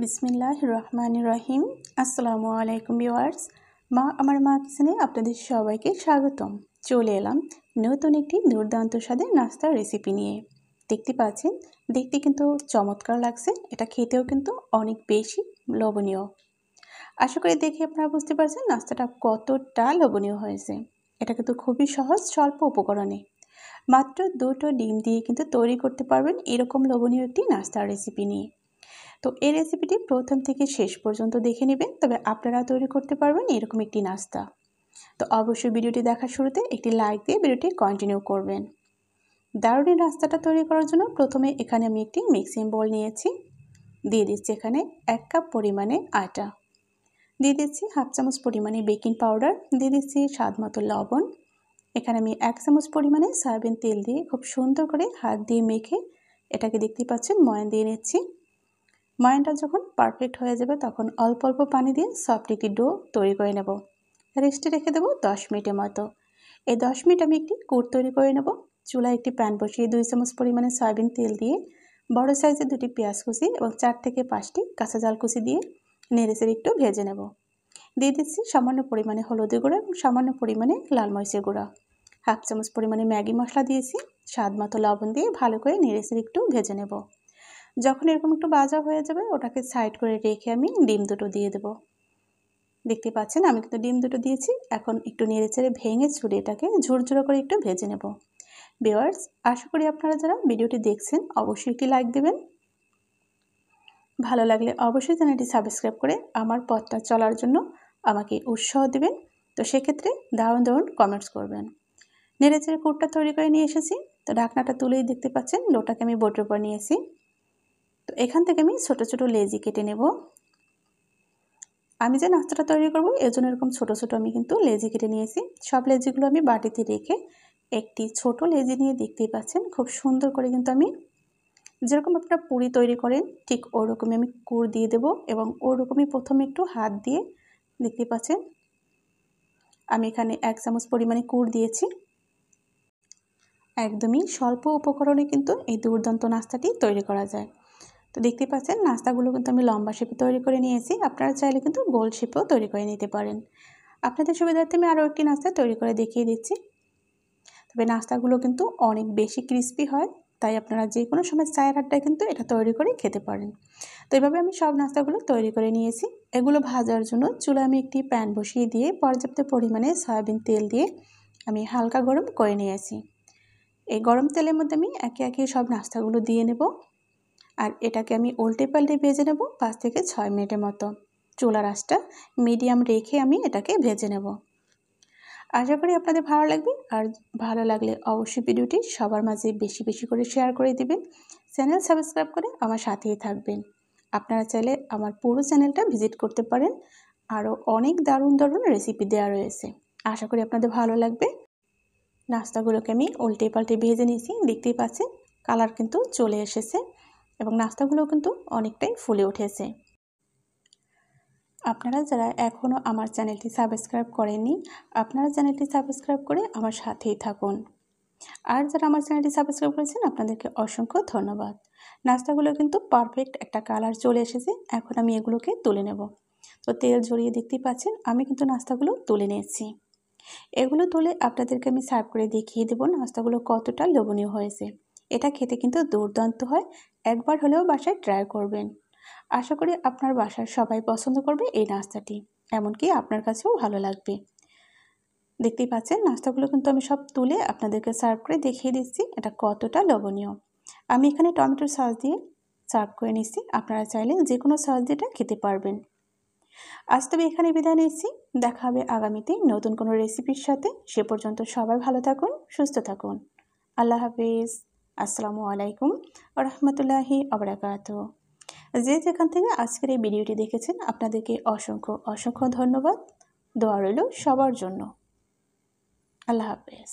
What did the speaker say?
বিসমিল্লাহির রহমানির রহিম। আসসালামু আলাইকুম ভিউয়ার্স। আমার মা কিচেনে আপনাদের সবাইকে স্বাগতম। চলে এলাম নতুন একটি দুর্দান্ত স্বাদের নাস্তার রেসিপি নিয়ে। দেখতে পাচ্ছেন, দেখতে কিন্তু চমৎকার লাগছে, এটা খেতেও কিন্তু অনেক বেশি লোভনীয়। আশা করি দেখে আপনারা বুঝতে পারছেন নাস্তাটা কতটা লোভনীয় হয়েছে। এটা কিন্তু খুবই সহজ, স্বল্প উপকরণে মাত্র 2টো ডিম দিয়ে কিন্তু তৈরি করতে পারবেন এরকম লোভনীয় একটি নাস্তার রেসিপি নিয়ে। তো এই রেসিপিটি প্রথম থেকে শেষ পর্যন্ত দেখে নেবেন, তবে আপনারা তৈরি করতে পারবেন এরকম একটি নাস্তা। তো অবশ্যই ভিডিওটি দেখার শুরুতে একটি লাইক দিয়ে ভিডিওটি কন্টিনিউ করবেন। দারুণ এই নাস্তাটা তৈরি করার জন্য প্রথমে এখানে আমি একটি মিক্সিং বোল নিয়েছি। দিয়ে দিচ্ছি এখানে 1 কাপ পরিমাণে আটা, দিয়ে দিচ্ছি হাফ চামচ পরিমাণে বেকিং পাউডার, দিয়ে দিচ্ছি স্বাদ মতো লবণ। এখানে আমি 1 চামচ পরিমাণে সয়াবিন তেল দিয়ে খুব সুন্দর করে হাত দিয়ে মেখে এটাকে দেখতে পাচ্ছেন ময়ান দিয়ে নিচ্ছি। ময়ানটা যখন পারফেক্ট হয়ে যাবে তখন অল্প অল্প পানি দিয়ে সফট একটি ডো তৈরি করে নেব। রেস্টে রেখে দেবো 10 মিনিটের মতো। এই 10 মিনিট আমি একটি কুট তৈরি করে নেব। চুলায় একটি প্যান বসিয়ে 2 চামচ পরিমাণে সয়াবিন তেল দিয়ে বড় সাইজের 2টি পেঁয়াজ কুচি এবং 4 থেকে 5টি কাঁচা ঝাল কুচি দিয়ে নেড়েচেড়ে একটু ভেজে নেব। দিয়ে দিচ্ছি সামান্য পরিমাণে হলুদের গুঁড়া এবং সামান্য পরিমাণে লাল মরিচের গুঁড়া। হাফ চামচ পরিমাণে ম্যাগি মশলা দিয়েছি। স্বাদ মতো লবণ দিয়ে ভালো করে নেড়েচেড়ে একটু ভেজে নেব। যখন এরকম একটু ভাজা হয়ে যাবে ওটাকে সাইড করে রেখে আমি ডিম দুটো দিয়ে দেব। দেখতে পাচ্ছেন আমি কিন্তু ডিম দুটো দিয়েছি। এখন একটু নেড়েচেড়ে ভেঙে ছুড়ে এটাকে ঝুরঝুরো করে একটু ভেজে নেব। ভিউয়ার্স, আশা করি আপনারা যারা ভিডিওটি দেখছেন অবশ্যই একটি লাইক দেবেন। ভালো লাগলে অবশ্যই চ্যানেলটি সাবস্ক্রাইব করে আমার পথটা চলার জন্য আমাকে উৎসাহ দেবেন। তো সেক্ষেত্রে দারুণ দারুণ কমেন্টস করবেন। নেড়েচেড়ে কুটটা তৈরি করে নিয়ে এসেছি। তো ঢাকনাটা তুলেই দেখতে পাচ্ছেন ডোটাকে আমি বোটের উপর নিয়েছি। তো এখান থেকে আমি ছোট ছোট লেচি কেটে নেব। আমি যে নাস্তাটা তৈরি করব এর জন্য এরকম ছোট ছোট আমি কিন্তু লেচি কেটে নিয়েছি। সব লেচিগুলো আমি বাটিতে রেখে একটি ছোট লেচি নিয়ে দেখতেই পাচ্ছেন খুব সুন্দর করে কিন্তু আমি যেরকম আপনারা পুরি তৈরি করেন ঠিক ওরকমই আমি কুর দিয়ে দেব এবং ওরকমই প্রথমে একটু হাত দিয়ে দেখতে পাচ্ছেন আমি এখানে 1 চামচ পরিমাণে কুর দিয়েছি। একদমই স্বল্প উপকরণে কিন্তু এই দুর্দান্ত নাস্তাটি তৈরি করা যায়। তো দেখতে পাচ্ছেন নাস্তাগুলো কিন্তু আমি লম্বা শেপে তৈরি করে নিয়েছি। আপনারা চাইলে কিন্তু গোল শেপেও তৈরি করে নিতে পারেন। আপনাদের সুবিধার্থে আমি আরও একটি নাস্তা তৈরি করে দেখিয়ে দিচ্ছি। তবে নাস্তাগুলো কিন্তু অনেক বেশি ক্রিস্পি হয়, তাই আপনারা যে কোনো সময় চায়ের আড্ডায় কিন্তু এটা তৈরি করে খেতে পারেন। তো এইভাবে আমি সব নাস্তাগুলো তৈরি করে নিয়েছি। এগুলো ভাজার জন্য চুলায় আমি একটি প্যান বসিয়ে দিয়ে পর্যাপ্ত পরিমাণে সয়াবিন তেল দিয়ে আমি হালকা গরম করে নিয়েছি। এই গরম তেলের মধ্যে আমি একে একে সব নাস্তাগুলো দিয়ে নেব আর এটাকে আমি উল্টে পাল্টে ভেজে নেব 5 থেকে 6 মিনিটের মতো। চুলার আঁচটা মিডিয়াম রেখে আমি এটাকে ভেজে নেব। আশা করি আপনাদের ভালো লাগবে, আর ভালো লাগলে অবশ্যই ভিডিওটি সবার মাঝে বেশি বেশি করে শেয়ার করে দিবেন। চ্যানেল সাবস্ক্রাইব করে আমার সাথেই থাকবেন। আপনারা চাইলে আমার পুরো চ্যানেলটা ভিজিট করতে পারেন, আরও অনেক দারুণ দারুণ রেসিপি দেওয়া রয়েছে। আশা করি আপনাদের ভালো লাগবে। নাস্তাগুলোকে আমি উল্টে পাল্টে ভেজে নিয়েছি, দেখতেই পাচ্ছেন কালার কিন্তু চলে এসেছে এবং নাস্তাগুলো কিন্তু অনেকটাই ফুলে উঠেছে। আপনারা যারা এখনও আমার চ্যানেলটি সাবস্ক্রাইব করেননি আপনারা চ্যানেলটি সাবস্ক্রাইব করে আমার সাথেই থাকুন। আর যারা আমার চ্যানেলটি সাবস্ক্রাইব করেছেন আপনাদেরকে অসংখ্য ধন্যবাদ। নাস্তাগুলো কিন্তু পারফেক্ট একটা কালার চলে এসেছে। এখন আমি এগুলোকে তুলে নেব। তো তেল ঝরিয়ে দেখতেই পাচ্ছেন আমি কিন্তু নাস্তাগুলো তুলে নিয়েছি। এগুলো তুলে আপনাদেরকে আমি সার্ভ করে দেখিয়ে দেবো নাস্তাগুলো কতটা লোভনীয় হয়েছে। এটা খেতে কিন্তু দুর্দান্ত হয়, একবার হলেও বাসায় ট্রাই করবেন। আশা করি আপনার বাসার সবাই পছন্দ করবে এই নাস্তাটি, এমনকি আপনার কাছেও ভালো লাগবে। দেখতেই পাচ্ছেন নাস্তাগুলো কিন্তু আমি সব তুলে আপনাদেরকে সার্ভ করে দেখিয়ে দিচ্ছি এটা কতটা লোভনীয়। আমি এখানে টমেটোর সস দিয়ে সার্ভ করে নিচ্ছি, আপনারা চাইলে যে কোনো সস দিয়ে এটা খেতে পারবেন। আজ তবে এখানে বিদায় নিচ্ছি, দেখা হবে আগামীতে নতুন কোনো রেসিপির সাথে। সে পর্যন্ত সবাই ভালো থাকুন, সুস্থ থাকুন। আল্লাহ হাফিজ। আসসালামু আলাইকুম ওয়া রাহমাতুল্লাহি ওয়া বারাকাতুহু। যে যেখান থেকে আজকের এই ভিডিওটি দেখেছেন আপনাদেরকে অসংখ্য অসংখ্য ধন্যবাদ। দোয়া রইল সবার জন্য। আল্লাহ হাফেজ।